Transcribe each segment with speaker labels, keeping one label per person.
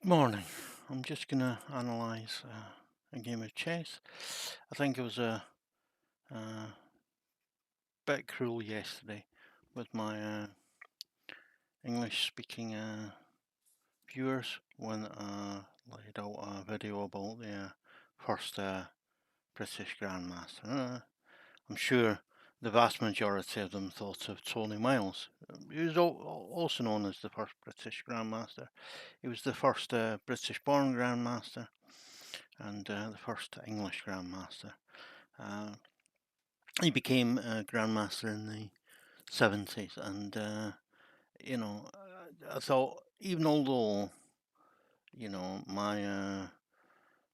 Speaker 1: Good morning. I'm just going to analyse a game of chess. I think it was a bit cruel yesterday with my English speaking viewers when I laid out a video about the first British Grandmaster. I'm sure the vast majority of them thought of Tony Miles. He was also known as the first British Grandmaster. He was the first British born Grandmaster and the first English Grandmaster. Uh, he became a Grandmaster in the 70s, and I thought, even although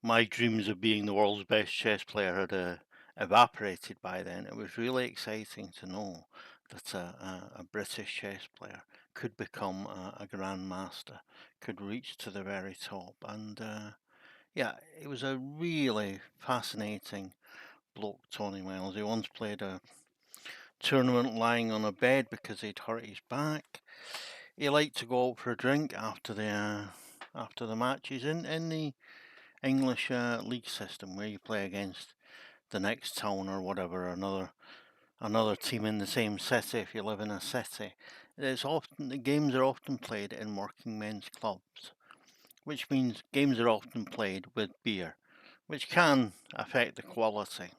Speaker 1: my dreams of being the world's best chess player had evaporated by then, it was really exciting to know that a British chess player could become a Grandmaster, could reach to the very top, and yeah, it was a really fascinating bloke, Tony Miles. He once played a tournament lying on a bed because he'd hurt his back. He liked to go out for a drink after the matches in the English league system, where you play against the next town or whatever, another team in the same city if you live in a city. The games are often played in working men's clubs, which means games are often played with beer, which can affect the quality.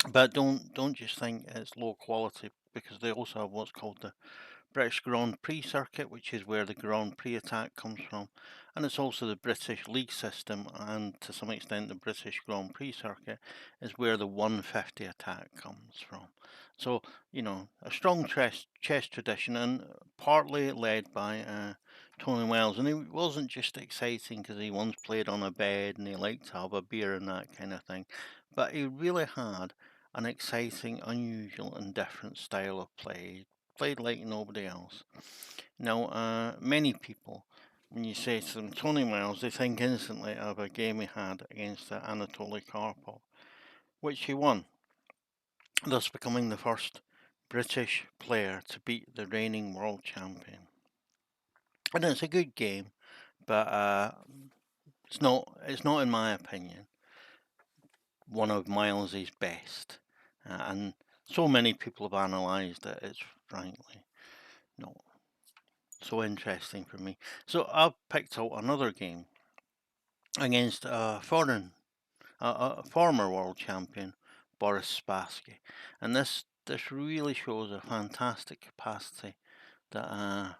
Speaker 1: But don't just think it's low quality, because they also have what's called the British Grand Prix circuit, which is where the Grand Prix attack comes from, and it's also the British league system, and to some extent the British Grand Prix circuit is where the 150 attack comes from. So a strong chess tradition, and partly led by Tony Miles, and he wasn't just exciting because he once played on a bed and he liked to have a beer and that kind of thing, but he really had an exciting, unusual, and different style of play. Played like nobody else. Now, many people, when you say to them Tony Miles, they think instantly of a game he had against Anatoly Karpov, which he won, thus becoming the first British player to beat the reigning world champion. And it's a good game, but it's not, in my opinion, one of Miles's best. And so many people have analysed it, it's frankly not so interesting for me. So I've picked out another game against a former world champion, Boris Spassky, and this really shows a fantastic capacity that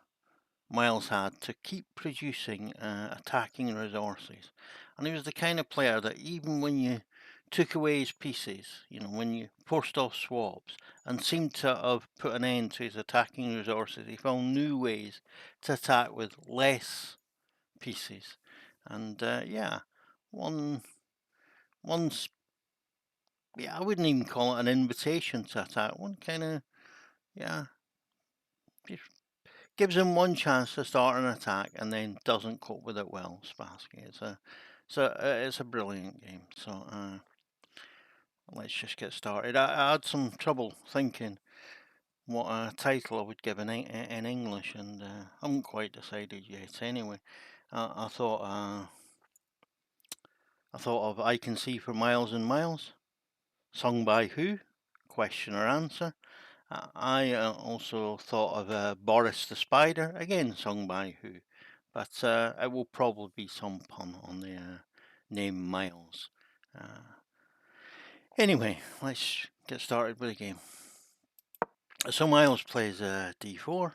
Speaker 1: Miles had to keep producing attacking resources. And he was the kind of player that even when you took away his pieces, when you forced off swaps and seemed to have put an end to his attacking resources, he found new ways to attack with less pieces. And yeah, one one's yeah, I wouldn't even call it an invitation to attack. One kind of, yeah, just gives him one chance to start an attack and then doesn't cope with it well. Spassky. It's a brilliant game. So let's just get started. I had some trouble thinking what title I would give in English, and I haven't quite decided yet. Anyway, I thought of "I Can See for Miles and Miles," sung by who? Question or answer. I also thought of Boris the Spider, again sung by who? But it will probably be some pun on the name Miles. Uh, anyway, let's get started with the game. So Miles plays d4,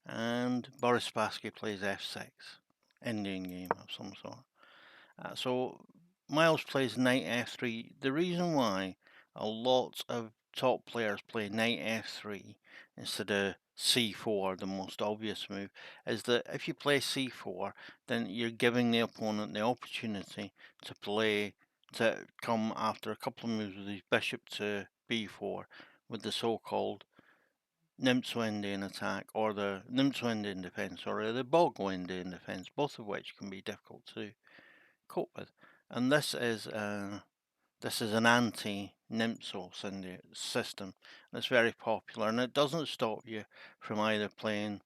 Speaker 1: and Boris Spassky plays f6. Indian game of some sort. So Miles plays knight f3. The reason why a lot of top players play knight f3 instead of c4, the most obvious move, is that if you play c4, then you're giving the opponent the opportunity to come after a couple of moves with his bishop to b4 with the so-called Nimzo-Indian attack, or the Nimzo-Indian defense, or the Bogo-Indian defense, both of which can be difficult to cope with. And this is an anti-Nimzo system. And it's very popular, and it doesn't stop you from either playing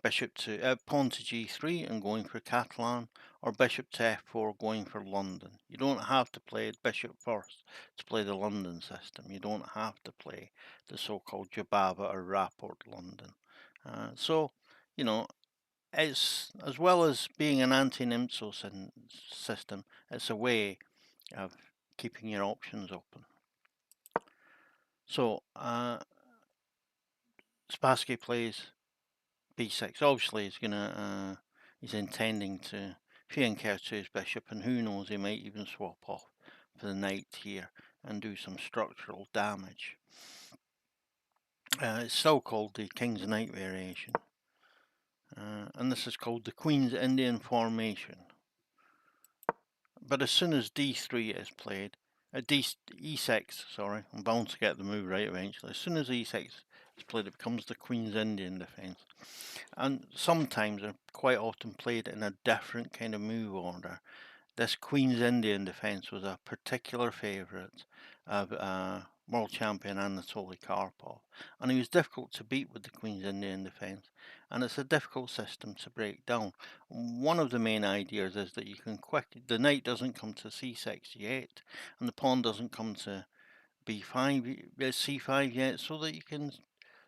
Speaker 1: pawn to g3 and going for Catalan, or bishop to f4 going for London. You don't have to play bishop first to play the London system. You don't have to play the so-called Jabava or Rapport London. So, you know, it's, as well as being an anti-Nimzo system, it's a way of keeping your options open. So, Spassky plays b6. Obviously, he's intending to fianchetto to his bishop, and who knows, he might even swap off for the knight here and do some structural damage. It's still called the King's Knight variation, and this is called the Queen's Indian formation. But as soon as d3 is played, e6, sorry, I'm bound to get the move right eventually. As soon as e6 is played, it becomes the Queen's Indian defense. And sometimes, they're quite often played in a different kind of move order. This Queen's Indian defense was a particular favorite of world champion Anatoly Karpov, and he was difficult to beat with the Queen's Indian defense, and it's a difficult system to break down. One of the main ideas is that you can the knight doesn't come to c6 yet, and the pawn doesn't come to b5, c5 yet, so that you can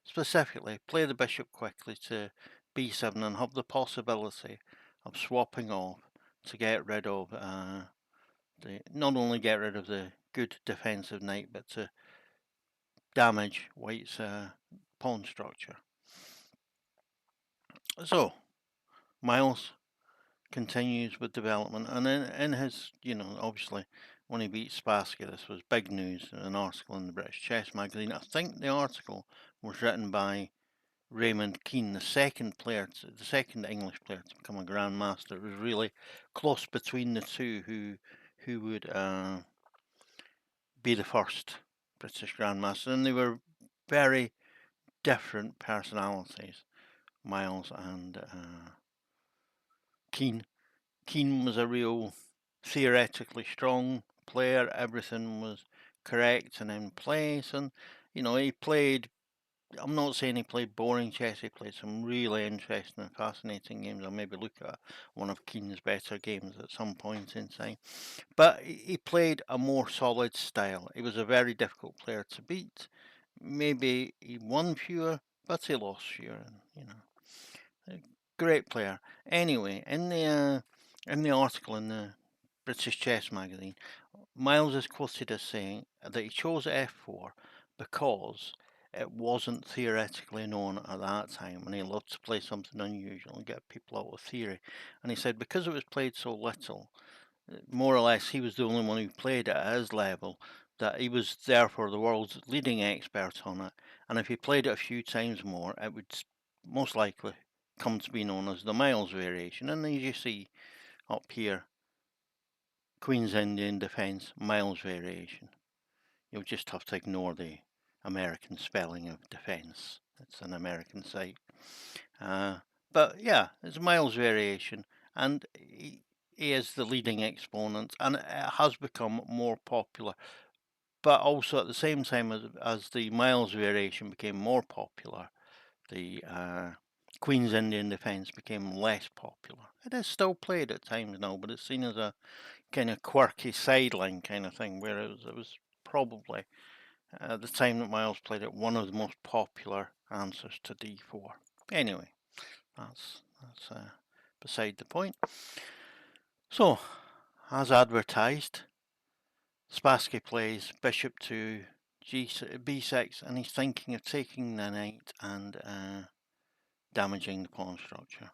Speaker 1: specifically play the bishop quickly to b7 and have the possibility of swapping off to get rid of not only get rid of the good defensive knight, but to damage white's pawn structure. So Miles continues with development, and in his, obviously when he beat Spassky, this was big news in an article in the British Chess magazine. I think the article was written by Raymond Keane, the second English player to become a grandmaster. It was really close between the two who would be the first British grandmaster, and they were very different personalities, Miles and Keane. Keane was a real theoretically strong player. Everything was correct and in place, and he played. I'm not saying he played boring chess. He played some really interesting and fascinating games. I'll maybe look at one of Keane's better games at some point in time. But he played a more solid style. He was a very difficult player to beat. Maybe he won fewer, but he lost fewer. A great player. Anyway, in the article in the British Chess magazine, Miles is quoted as saying that he chose f4 because it wasn't theoretically known at that time, and he loved to play something unusual and get people out of theory. And he said because it was played so little, more or less he was the only one who played it at his level, that he was therefore the world's leading expert on it. And if he played it a few times more, it would most likely come to be known as the Miles variation. And as you see up here, Queen's Indian defense, Miles variation. You'll just have to ignore the American spelling of defense. It's an American site. But yeah, it's a Miles variation, and he is the leading exponent, and it has become more popular. But also at the same time as the Miles variation became more popular, the Queen's Indian defense became less popular. It is still played at times now, but it's seen as a kind of quirky sideline kind of thing, where it was probably, at the time that Miles played it, one of the most popular answers to d4. Anyway, that's beside the point. So, as advertised, Spassky plays bishop to b6, and he's thinking of taking the knight and damaging the pawn structure.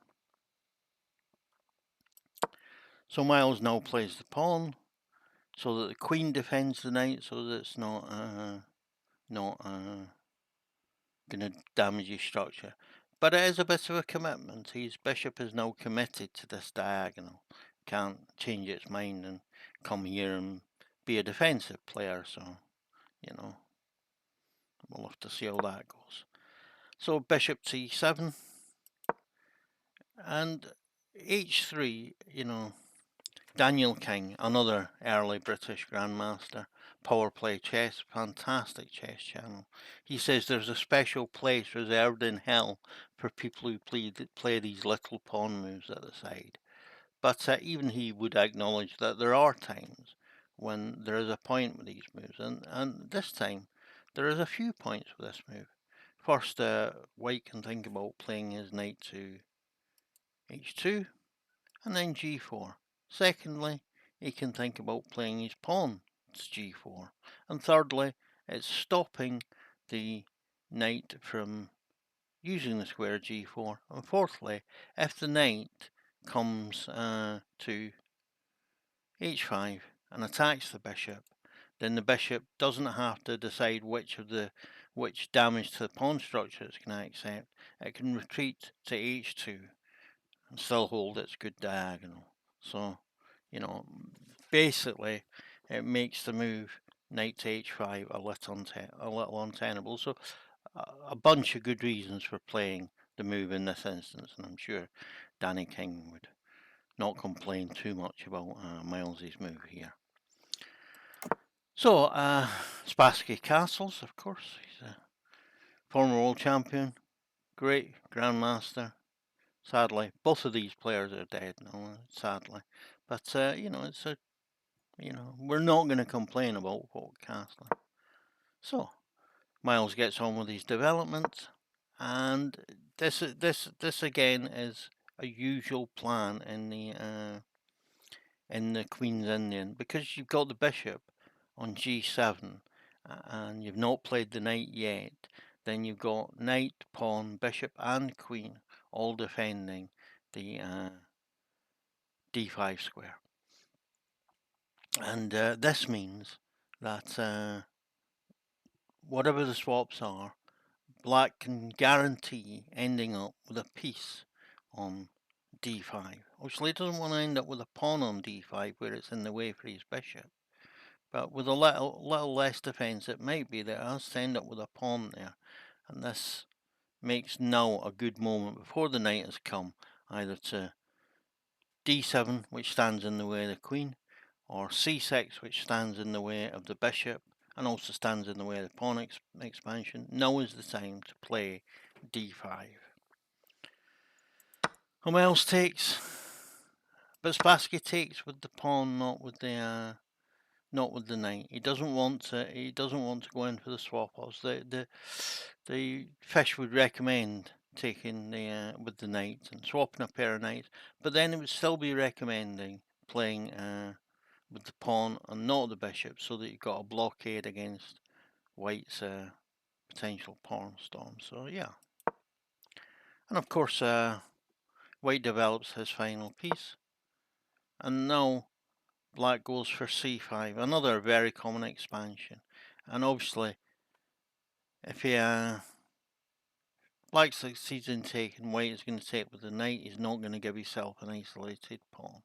Speaker 1: So Miles now plays the pawn so that the queen defends the knight, so that it's not going to damage his structure. But it is a bit of a commitment. His bishop is now committed to this diagonal. Can't change its mind and come here and be a defensive player. So, we'll have to see how that goes. So bishop to e7 and h3, Daniel King, another early British grandmaster, Power Play Chess, fantastic chess channel. He says there's a special place reserved in hell for people who play these little pawn moves at the side. But even he would acknowledge that there are times when there is a point with these moves, and this time there is a few points with this move. First, White can think about playing his knight to h2 and then g4. Secondly, he can think about playing his pawn to g4. And thirdly, it's stopping the knight from using the square g4. And fourthly, if the knight comes to h5 and attacks the bishop, then the bishop doesn't have to decide which damage to the pawn structure it's going to accept. It can retreat to h2 and still hold its good diagonal. So, basically, it makes the move knight to h5 a little untenable. So, a bunch of good reasons for playing the move in this instance, and I'm sure Danny King would not complain too much about Miles's move here. So, Spassky Castles, of course, he's a former world champion, great grandmaster. Sadly, both of these players are dead now, sadly. But, we're not going to complain about Walt Castling. So, Miles gets on with his development, and this again is a usual plan in the Queen's Indian, because you've got the bishop on g7 and you've not played the knight yet. Then you've got knight, pawn, bishop, and queen all defending the d5 square, and this means that whatever the swaps are, Black can guarantee ending up with a piece on d5. Obviously, he doesn't want to end up with a pawn on d5 where it's in the way for his bishop. But with a little less defence, it might be that it has to end up with a pawn there. And this makes now a good moment before the knight has come, either to d7, which stands in the way of the queen, or c6, which stands in the way of the bishop and also stands in the way of the pawn expansion. Now is the time to play d5. Who else takes? But Spassky takes with the pawn, not with the knight. He doesn't want to. He doesn't want to go in for the swap odds. The fish would recommend taking the with the knight and swapping a pair of knights, but then it would still be recommending playing with the pawn and not the bishop, so that you've got a blockade against White's potential pawn storm. So yeah, and of course White develops his final piece, and now Black goes for c5, another very common expansion. And obviously, if Black succeeds in taking, White is going to take with the knight. He's not going to give himself an isolated pawn.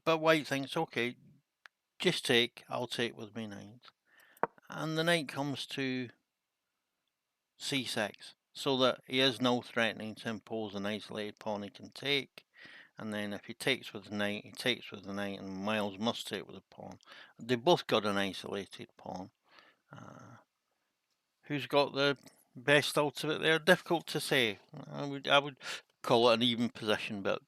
Speaker 1: But White thinks, okay, just take, I'll take with my knight. And the knight comes to c6, so that he is now threatening to impose an isolated pawn he can take. And then if he takes with the knight, he takes with the knight, and Miles must take with the pawn. They both got an isolated pawn. Who's got the best out of it there? Difficult to say. I would call it an even position, but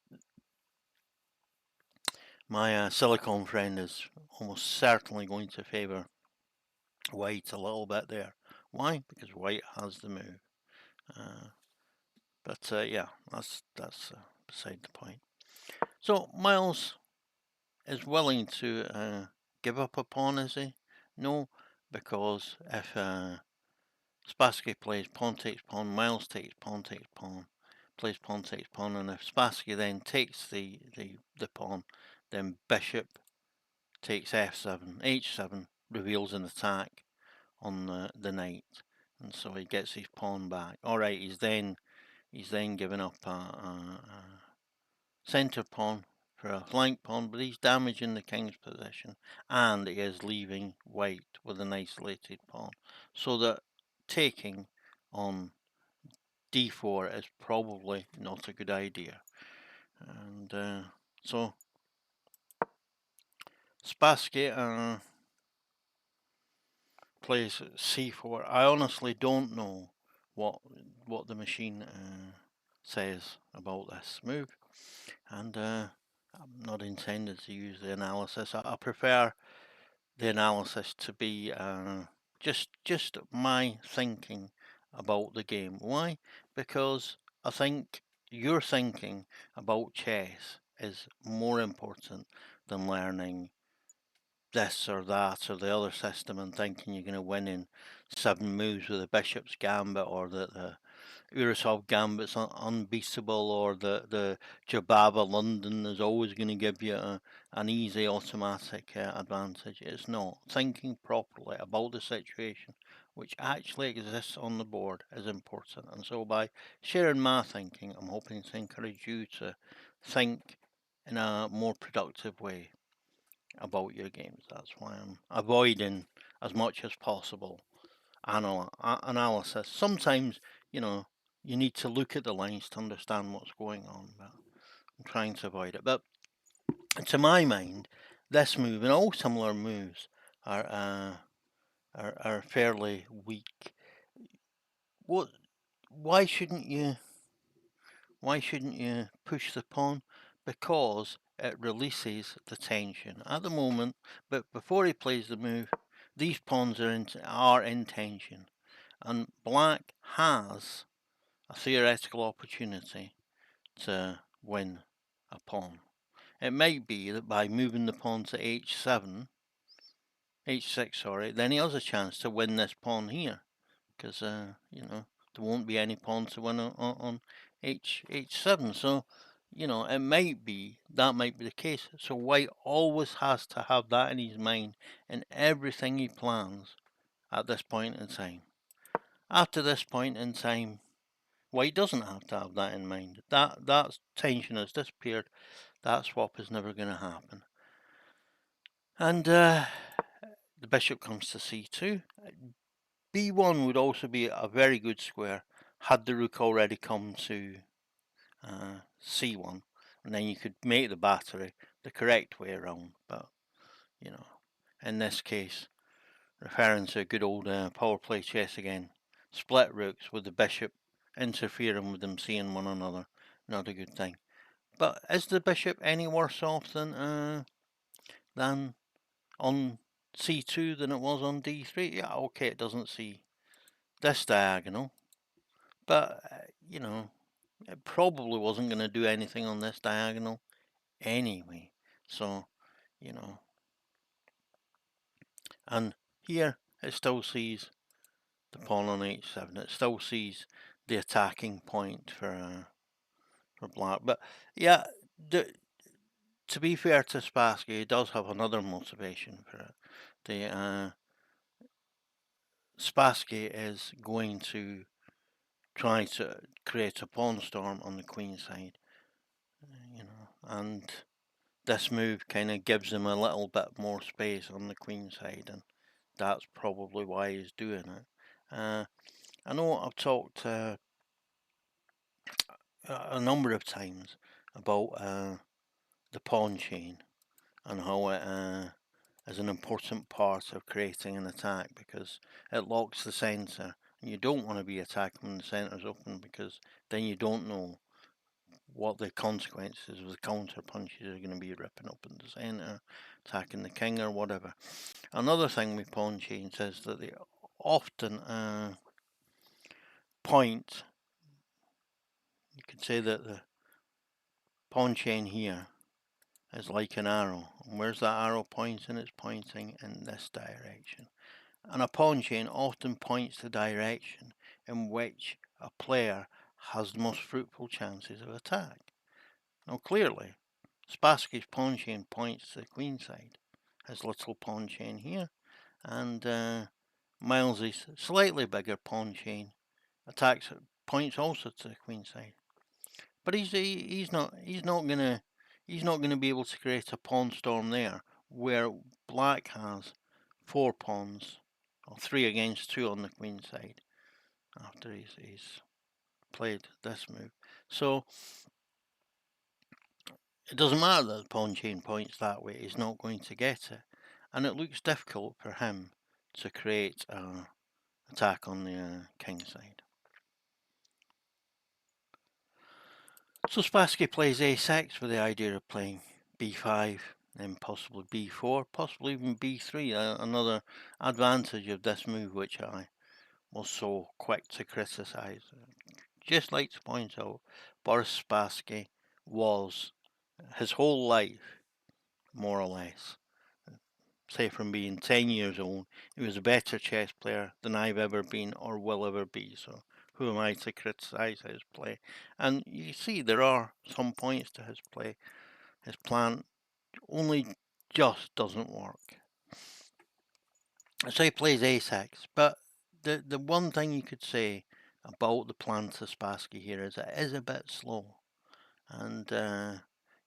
Speaker 1: my Silicon friend is almost certainly going to favour White a little bit there. Why? Because White has the move. But yeah, that's beside the point. So Miles is willing to give up a pawn, is he? No, because if Spassky plays pawn takes pawn, Miles takes pawn, plays pawn takes pawn, and if Spassky then takes the pawn, then bishop takes f7, h7, reveals an attack on the knight, and so he gets his pawn back. Alright, he's then given up a centre pawn for a flank pawn, but he's damaging the king's position, and he is leaving White with an isolated pawn, so that taking on d4 is probably not a good idea. And so Spassky plays c4. I honestly don't know what the machine says about this move, and I'm not intended to use the analysis. I prefer the analysis to be just my thinking about the game. Why? Because I think your thinking about chess is more important than learning this or that or the other system and thinking you're going to win in 7 moves with the bishop's gambit, or that the Urusov gambit's unbeatable, or the Jababa London is always going to give you an easy automatic advantage. It's not. Thinking properly about the situation which actually exists on the board is important. And so by sharing my thinking, I'm hoping to encourage you to think in a more productive way about your games. That's why I'm avoiding as much as possible analysis. Sometimes, you need to look at the lines to understand what's going on, but I'm trying to avoid it. But to my mind, this move and all similar moves are fairly weak. What? Why shouldn't you? Why shouldn't you push the pawn? Because it releases the tension at the moment. But before he plays the move, these pawns are in tension, and black has a theoretical opportunity to win a pawn. It might be that by moving the pawn to h6, sorry, then he has a chance to win this pawn here, because there won't be any pawns to win on h7. So it might be the case. So white always has to have that in his mind in everything he plans at this point in time. After this point in time, white doesn't have to have that in mind. That tension has disappeared. That swap is never going to happen. And the bishop comes to c2. b1 would also be a very good square had the rook already come to c1, and then you could make the battery the correct way around. But in this case, referring to good old power play chess again, split rooks with the bishop interfering with them seeing one another, not a good thing. But is the bishop any worse off than on c2 than it was on d3? Yeah, okay, it doesn't see this diagonal, but it probably wasn't going to do anything on this diagonal anyway. So, and here it still sees the pawn on h7. It still sees the attacking point for black. But yeah, to be fair to Spassky, he does have another motivation for it. The Spassky is going to try to create a pawn storm on the queen side, and this move kind of gives him a little bit more space on the queen side, and that's probably why he's doing it. I know I've talked a number of times about the pawn chain and how it is an important part of creating an attack, because it locks the centre, and you don't want to be attacking when the centre's open, because then you don't know what the consequences of the counter punches are going to be, ripping open the centre, attacking the king or whatever. Another thing with pawn chains is that they often point. You could say that the pawn chain here is like an arrow. And where's that arrow pointing? It's pointing in this direction. And a pawn chain often points the direction in which a player has the most fruitful chances of attack. Now clearly, Spassky's pawn chain points to the queen side. His little pawn chain here, and Miles's slightly bigger pawn chain points also to the queen side. But he's not gonna be able to create a pawn storm there, where black has 4 pawns, or 3 against 2 on the queen side after he's played this move. So It doesn't matter that the pawn chain points that way, he's not going to get it. And it looks difficult for him to create an attack on the king side. So Spassky plays a6 with the idea of playing b5, then possibly b4, possibly even b3. Another advantage of this move, which I was so quick to criticise. Just like to point out, Boris Spassky was, his whole life, more or less, say from being 10 years old, he was a better chess player than I've ever been or will ever be. So who am I to criticise his play? And you see there are some points to his play. His plan only just doesn't work. So he plays a6, but the one thing you could say about the plan to Spassky here is it is a bit slow. And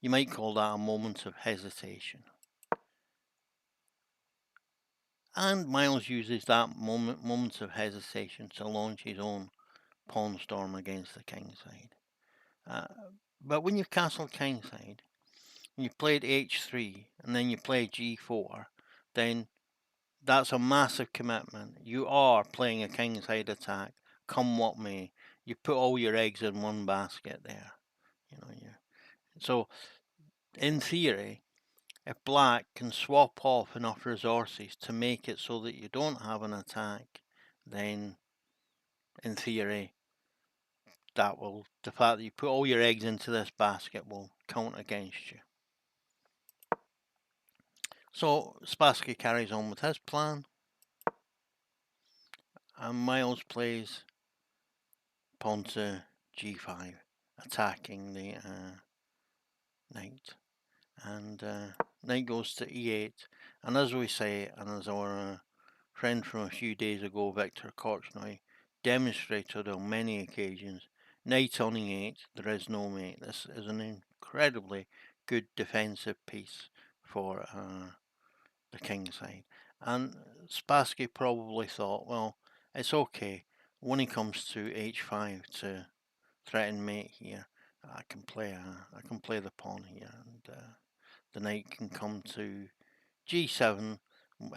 Speaker 1: you might call that a moment of hesitation. And Miles uses that moments of hesitation to launch his own pawn storm against the king side. But when you've castled king side, and you played h3, and then you play g4, then that's a massive commitment. You are playing a king side attack, come what may. You put all your eggs in one basket there. So in theory, if black can swap off enough resources to make it so that you don't have an attack, then in theory the fact that you put all your eggs into this basket will count against you. So Spassky carries on with his plan, and Miles plays pawn to g5, attacking the knight. And knight goes to e8, and as we say, and as our friend from a few days ago, Victor Korchnoi, demonstrated on many occasions, knight on e8, there is no mate. This is an incredibly good defensive piece for the king side. And Spassky probably thought, well, it's okay. When he comes to h5 to threaten mate here, I can play the pawn here, and the knight can come to g7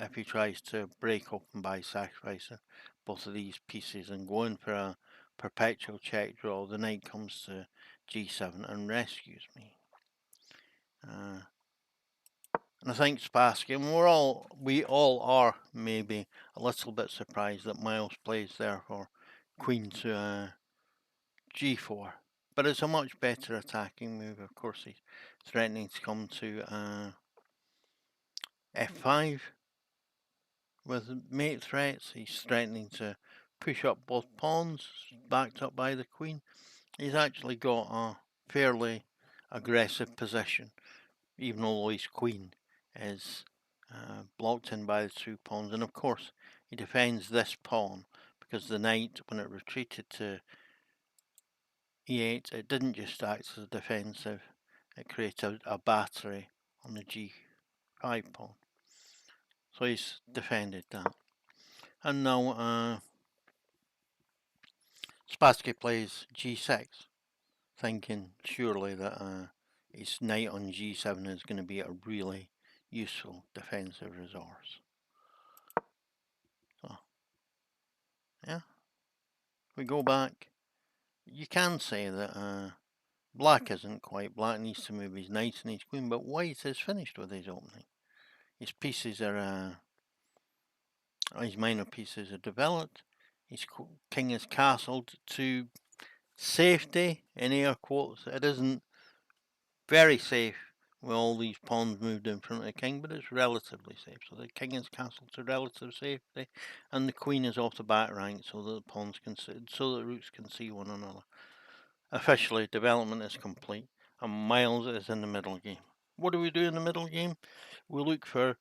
Speaker 1: if he tries to break open by sacrificing both of these pieces and going for a perpetual check draw. The knight comes to g7 and rescues me. And I think Spassky, and we all are maybe a little bit surprised that Miles plays there for queen to g4. But it's a much better attacking move. Of course, he's threatening to come to f5 with mate threats. He's threatening to push up both pawns, backed up by the queen. He's actually got a fairly aggressive position, even though his queen is blocked in by the two pawns. And of course, he defends this pawn because the knight, when it retreated to e8, it didn't just act as a defensive, it created a battery on the g5 pawn. So he's defended that. And now Spassky plays g6, thinking surely that his knight on g7 is going to be a really useful defensive resource. So, yeah, we go back. You can say that black isn't quite. Black needs to move his knight and his queen, but white is finished with his opening. His pieces are, his minor pieces are developed. His king is castled to safety, in air quotes. It isn't very safe with all these pawns moved in front of the king, but it's relatively safe. So the king is castled to relative safety, and the queen is off the back rank so that the pawns can so that the rooks can see one another. Officially, development is complete, and Miles is in the middle game. What do we do in the middle game? We look for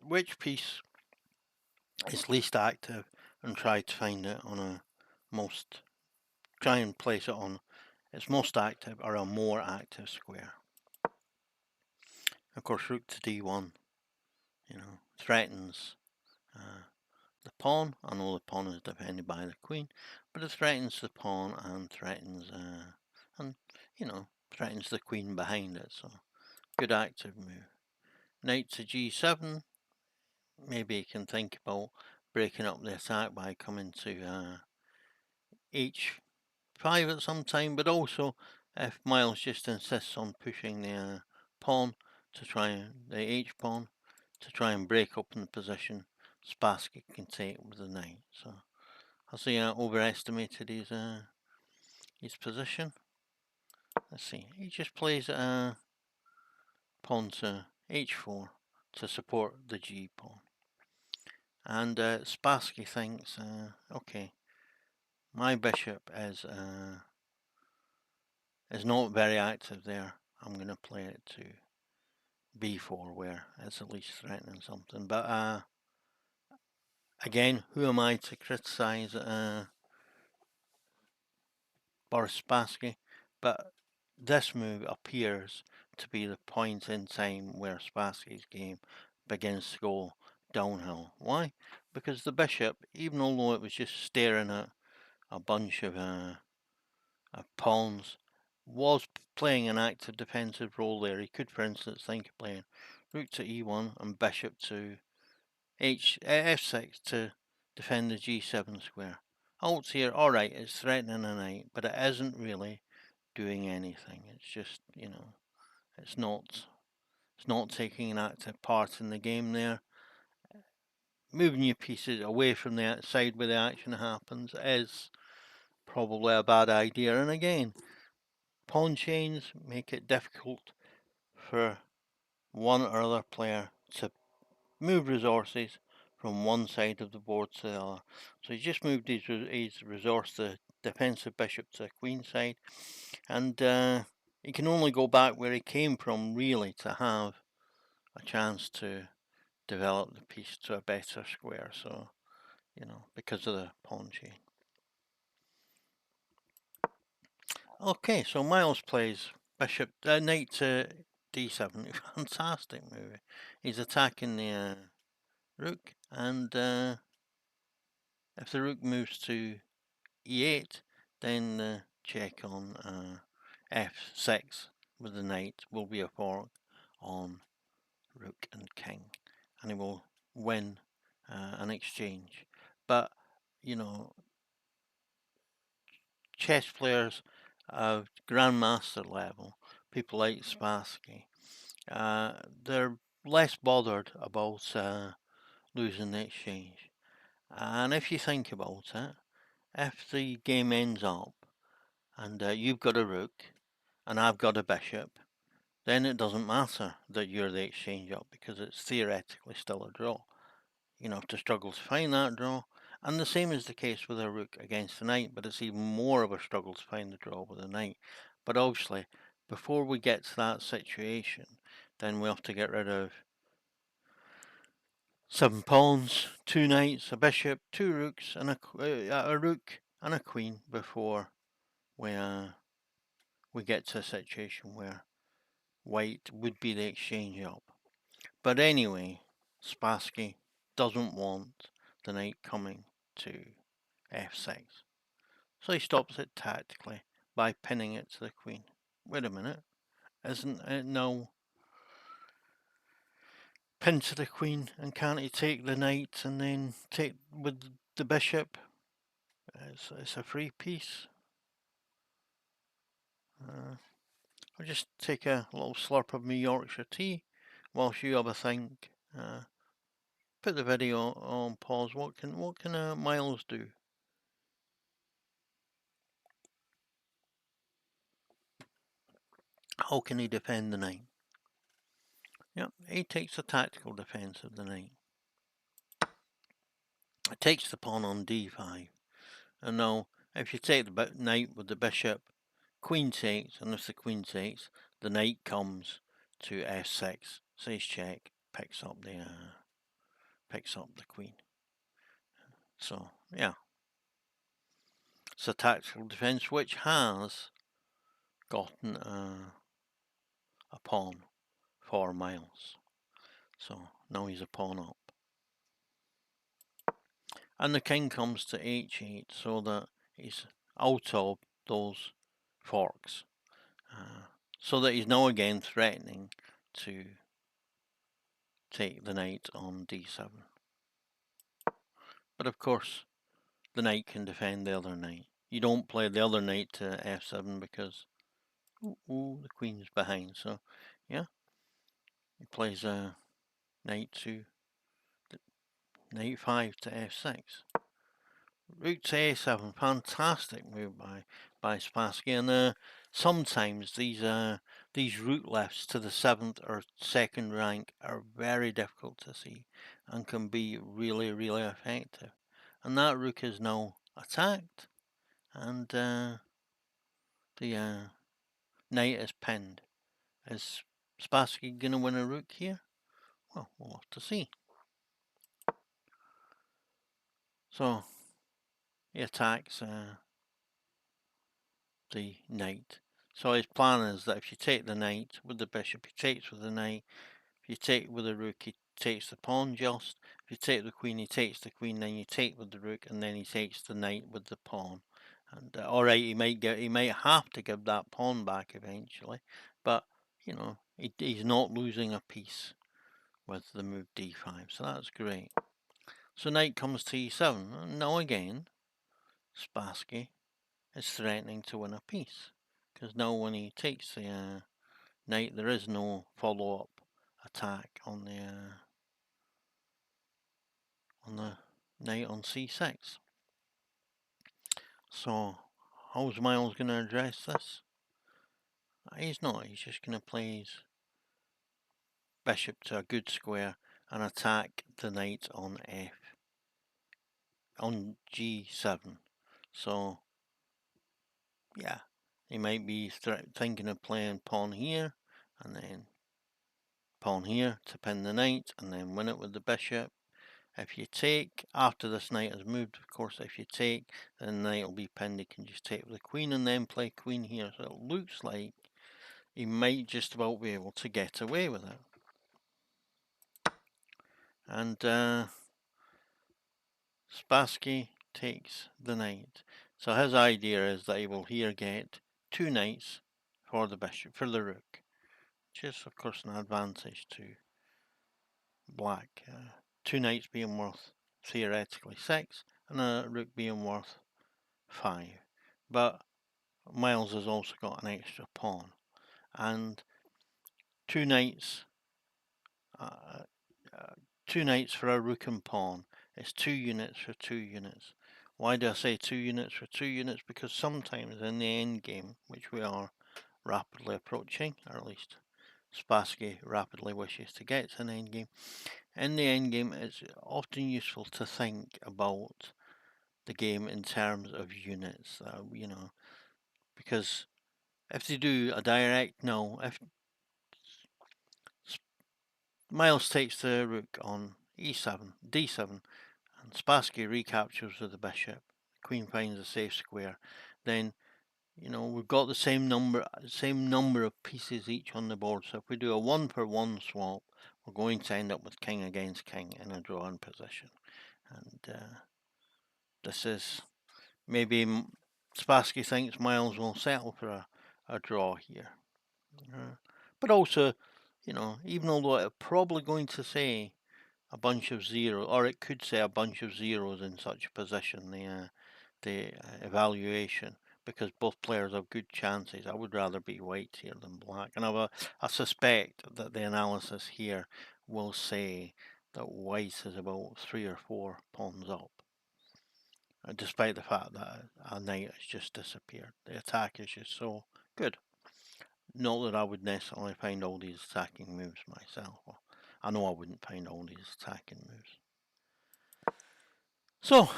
Speaker 1: which piece is least active and try to find it on a try and place it on its most active or a more active square. Of course, rook to d1, threatens the pawn. I know the pawn is defended by the queen, but it threatens the pawn and threatens, and threatens the queen behind it, so good active move. Knight to g7, maybe you can think about breaking up the attack by coming to h5 at some time, but also if Miles just insists on pushing the pawn to try the h pawn to try and break open the position, Spassky can take with the knight. So has he overestimated his position? Let's see. He just plays pawn to h4 to support the g pawn, and Spassky thinks, okay, my bishop is not very active there. I'm going to play it to b4, where it's at least threatening something. But again, who am I to criticise Boris Spassky? But this move appears to be the point in time where Spassky's game begins to go downhill. Why? Because the bishop, even although it was just staring at a bunch of pawns, was playing an active defensive role there. He could, for instance, think of playing rook to e1 and bishop to f6 to defend the g7 square. Alt's here, alright, it's threatening a knight, but it isn't really doing anything. It's just, it's not taking an active part in the game there. Moving your pieces away from the side where the action happens is probably a bad idea. And again, pawn chains make it difficult for one or other player to move resources from one side of the board to the other. So he just moved his resource, the defensive bishop, to the queen side, and he can only go back where he came from, really, to have a chance to develop the piece to a better square. So, because of the pawn chain. Okay, so Miles plays bishop, knight to d7. Fantastic move. He's attacking the rook, and if the rook moves to e8, then the check on f6 with the knight will be a fork on rook and king, and he will win an exchange. But, chess players of grandmaster level, people like Spassky, they're less bothered about losing the exchange. And if you think about it, if the game ends up and you've got a rook and I've got a bishop, then it doesn't matter that you're the exchange up, because it's theoretically still a draw. You have to struggle to find that draw, and the same is the case with a rook against a knight, but it's even more of a struggle to find the draw with a knight. But obviously, before we get to that situation, then we have to get rid of 7 pawns, 2 knights, a bishop, 2 rooks, and a rook and a queen before we get to a situation where white would be the exchange up. But anyway, Spassky doesn't want the knight coming to f6. So he stops it tactically by pinning it to the queen. Wait a minute, isn't it now pinned to the queen, and can't he take the knight and then take with the bishop? It's a free piece. I'll just take a little slurp of my Yorkshire tea whilst you have a think. Put the video on pause. What can Miles do? How can he defend the knight? Yep, he takes a tactical defense of the knight. It takes the pawn on d5. And now, if you take the knight with the bishop, queen takes, and if the queen takes, the knight comes to f6, says check, picks up the queen. So yeah, it's a tactical defense which has gotten a pawn for Miles. So now he's a pawn up. And the king comes to h8, so that he's out of those forks. so that he's now again threatening to take the knight on d7. But of course, the knight can defend the other knight. You don't play the other knight to f7 because the queen's behind. So yeah, he plays a knight to knight 5 to f6. Rook to a7, fantastic move by Spassky, and sometimes these rook lefts to the 7th or 2nd rank are very difficult to see and can be really, really effective. And that rook is now attacked, and the knight is pinned. Is Spassky going to win a rook here? Well, we'll have to see. So he attacks the knight. So his plan is that if you take the knight with the bishop, he takes with the knight. If you take with the rook, he takes the pawn just. If you take the queen, he takes the queen. Then you take with the rook, and then he takes the knight with the pawn. And all right, he might have to give that pawn back eventually, but you know he's not losing a piece with the move d5, so that's great. So knight comes to e7. Now again, Spassky is threatening to win a piece, because now when he takes the knight, there is no follow-up attack on the knight on c6. So how's Miles going to address this? He's not. He's just going to play his bishop to a good square and attack the knight on g7. So yeah, he might be thinking of playing pawn here and then pawn here to pin the knight and then win it with the bishop. If you take, after this knight has moved, of course, if you take, then the knight will be pinned. He can just take with the queen and then play queen here. So it looks like he might just about be able to get away with it. And Spassky takes the knight. So his idea is that he will here get 2 knights for the bishop, for the rook, which is of course an advantage to black. 2 knights being worth theoretically 6 and a rook being worth 5. But Miles has also got an extra pawn, and 2 knights, 2 knights for a rook and pawn is 2 units for 2 units. Why do I say 2 units for 2 units? Because sometimes in the end game, which we are rapidly approaching, or at least Spassky rapidly wishes to get to an end game. In the end game, it's often useful to think about the game in terms of units. You know, because if they do a direct no, if Miles takes the rook on e7, d7, and Spassky recaptures with the bishop, the queen finds a safe square, then you know we've got the same number of pieces each on the board. So if we do a 1-for-1 swap, we're going to end up with king against king in a drawn position. And this is maybe Spassky thinks Miles will settle for a draw here. But also, you know, even although it's probably going to say a bunch of zeros, or it could say a bunch of zeros in such a position, the evaluation, because both players have good chances. I would rather be white here than black, and I suspect that the analysis here will say that white is about 3 or 4 pawns up, despite the fact that a knight has just disappeared. The attack is just so good. Not that I would necessarily find all these attacking moves myself. Well, I know I wouldn't find all these attacking moves. So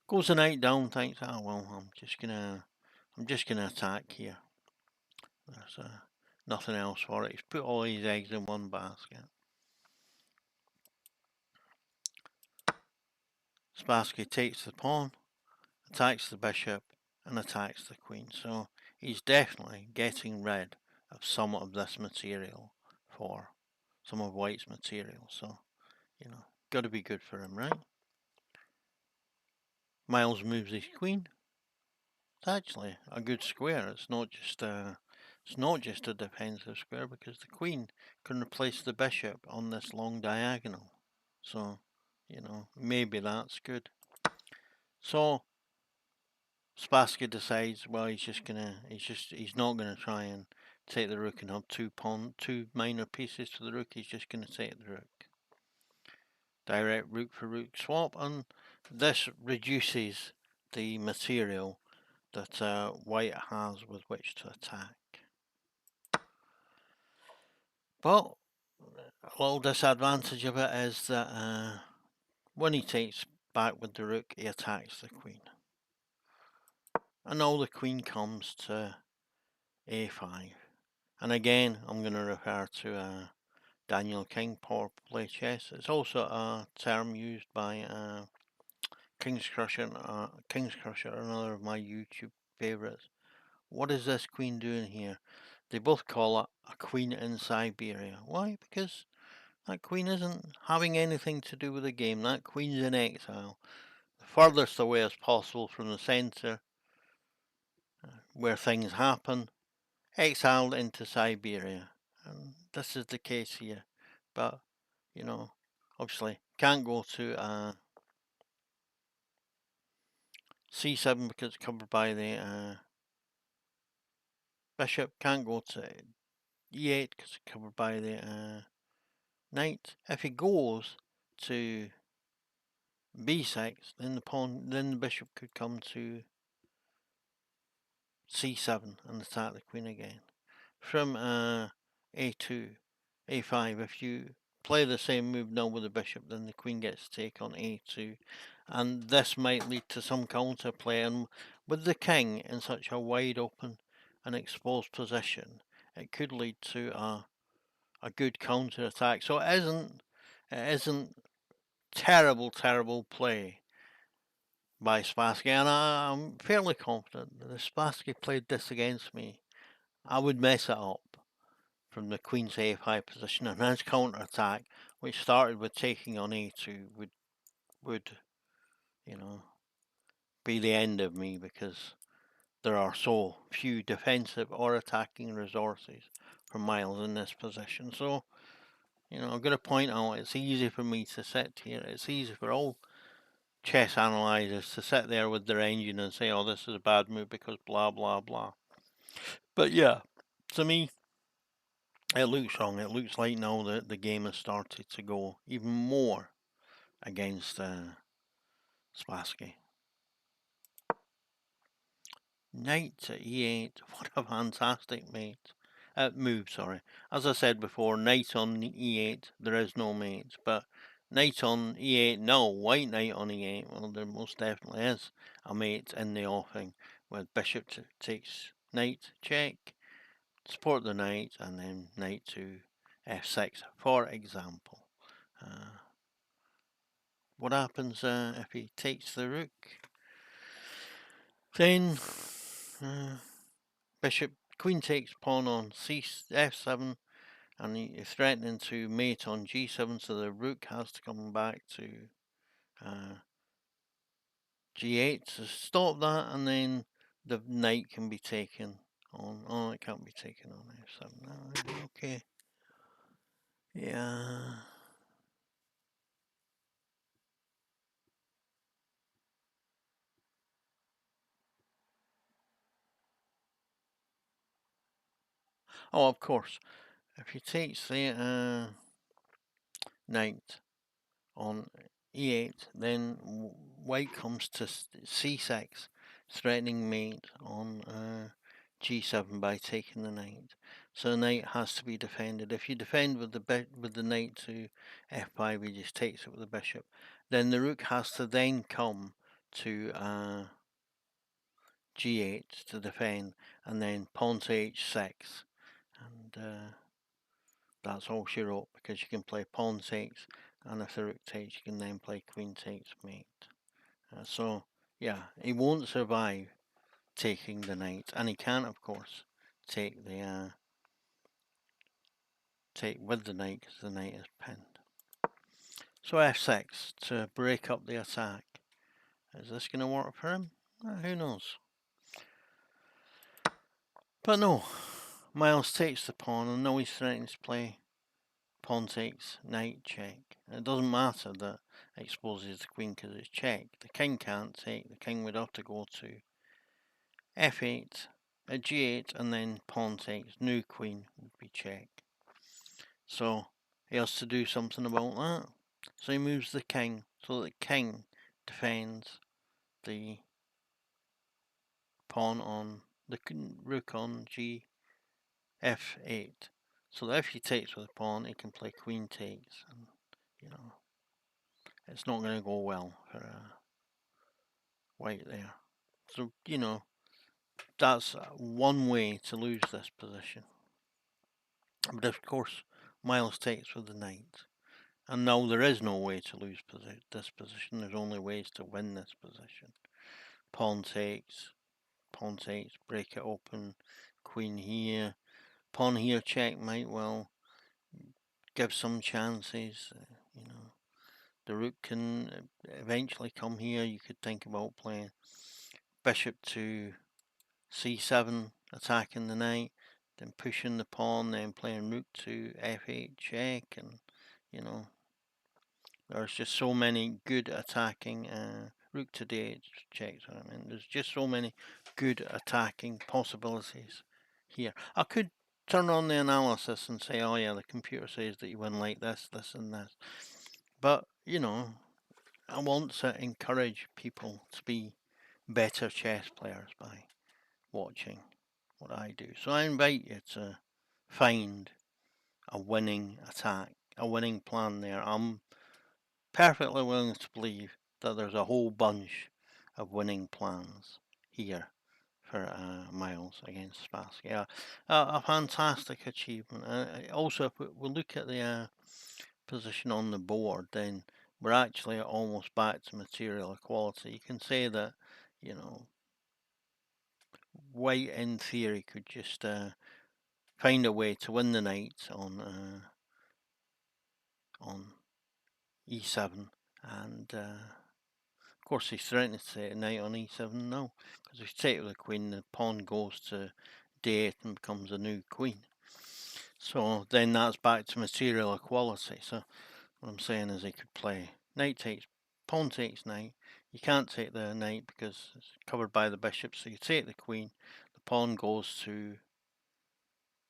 Speaker 1: goes the knight down. Thinks, oh well, I'm just gonna attack here. There's nothing else for it. He's put all his eggs in one basket. Spassky takes the pawn, attacks the bishop, and attacks the queen. So he's definitely getting rid of some of this material for some of white's material. So, you know, got to be good for him, right? Miles moves his queen. It's actually a good square. It's not just It's not just a defensive square because the queen can replace the bishop on this long diagonal. So, maybe that's good. So Spassky decides, well, he's not gonna try and take the rook and have two minor pieces to the rook. He's just gonna take the rook. Direct rook for rook swap, and this reduces the material that white has with which to attack. But a little disadvantage of it is that when he takes back with the rook, he attacks the queen. And now the queen comes to a5. And again, I'm going to refer to Daniel King, Power Play Chess. It's also a term used by King's Crusher, another of my YouTube favourites. What is this queen doing here? They both call it a queen in Siberia. Why? Because that queen isn't having anything to do with the game. That queen's in exile, the furthest away as possible from the centre where things happen, exiled into Siberia. And this is the case here. But, obviously can't go to c7 because it's covered by the bishop. Can't go to e8 because it's covered by the knight. If he goes to b6, then the bishop could come to c7 and attack the queen again. From a2, a5, if you play the same move now with the bishop, then the queen gets to take on a2, and this might lead to some counterplay. And with the king in such a wide open and exposed position, it could lead to a good counter attack. So it isn't terrible play by Spassky, and I'm fairly confident that if Spassky played this against me, I would mess it up from the queen's a5 position, and his counter attack, which started with taking on a2, would be the end of me, because there are so few defensive or attacking resources for Miles in this position. So, I'm going to point out it's easy for me to sit here. It's easy for all chess analyzers to sit there with their engine and say, oh, this is a bad move because blah, blah, blah. But yeah, to me, it looks wrong. It looks like now that the game has started to go even more against Spassky. Knight to e8. What a fantastic move, sorry. As I said before, knight on e8, there is no mate. But knight on e8, no. White knight on e8, well, there most definitely is a mate in the offing, with bishop takes knight, check, support the knight, and then knight to f6, for example. What happens if he takes the rook? Then queen takes pawn on f7, and he is threatening to mate on g7, so the rook has to come back to g8 to stop that, and then the knight can be taken on. Oh, it can't be taken on f7. No, okay. Yeah. Oh, of course. If he takes the knight on e8, then white comes to c6, threatening mate on g7 by taking the knight. So the knight has to be defended. If you defend with the knight to f5, he just takes it with the bishop. Then the rook has to then come to g8 to defend, and then pawn to h6, and that's all she wrote, because you can play pawn takes, and if the rook takes, you can then play queen takes mate. So yeah, he won't survive taking the knight, and he can, of course, take with the knight, because the knight is pinned. So f6 to break up the attack. Is this going to work for him? Who knows? But no, Miles takes the pawn, and now he's threatening to play pawn takes, knight check. And it doesn't matter that it exposes the queen because it's check. The king can't take. The king would have to go to f8, at g8, and then pawn takes. New queen would be check. So he has to do something about that. So he moves the king, so the king defends the pawn on the rook on g f8. So that if he takes with the pawn, he can play queen takes, and it's not going to go well for white there. So that's one way to lose this position. But of course, Miles takes with the knight, and now there is no way to lose this position. There's only ways to win this position. Pawn takes, break it open, queen here, pawn here, checkmate. Well, give some chances. The rook can eventually come here. You could think about playing bishop to c7, attacking the knight, then pushing the pawn, then playing rook to f8 check, and there's just so many good attacking rook to d8 checks. There's just so many good attacking possibilities here. I could turn on the analysis and say, oh yeah, the computer says that you win like this, this, and this, but I want to encourage people to be better chess players by watching what I do. So I invite you to find a winning attack, a winning plan there. I'm perfectly willing to believe that there's a whole bunch of winning plans here for Miles against Spassky. A fantastic achievement. Also, if we look at the position on the board, then we're actually almost back to material equality. You can say that, white in theory could just find a way to win the knight on e7, and of course he's threatening to take a knight on e7 now, because if you take with the queen, the pawn goes to d8 and becomes a new queen. So then that's back to material equality. So what I'm saying is he could play knight takes, pawn takes knight. You can't take the knight because it's covered by the bishop, so you take the queen, the pawn goes to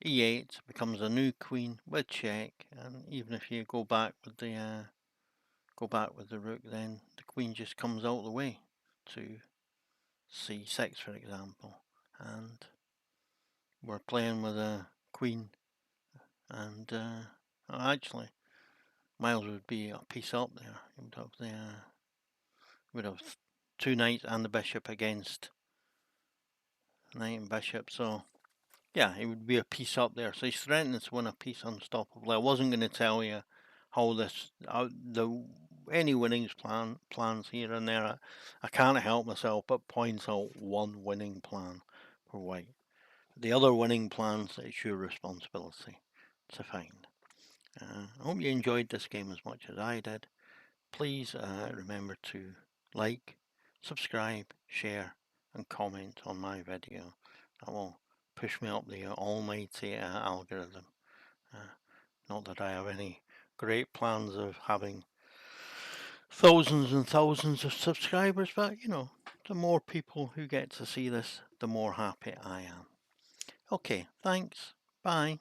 Speaker 1: e8, becomes a new queen with check, and even if you go back with the rook, then the queen just comes out of the way to c6, for example, and we're playing with a queen, and actually Miles would be a piece up there. He would have two knights and the bishop against knight and bishop, so yeah, it would be a piece up there. So he's threatening to win a piece unstoppably. I wasn't going to tell you how any winnings plans here and there. I can't help myself but point out one winning plan for white. The other winning plans, it's your responsibility to find. I hope you enjoyed this game as much as I did. Please remember to like, subscribe, share, and comment on my video. That will push me up the almighty algorithm. Not that I have any great plans of having thousands and thousands of subscribers, but the more people who get to see this, the more happy I am. Okay, thanks. Bye.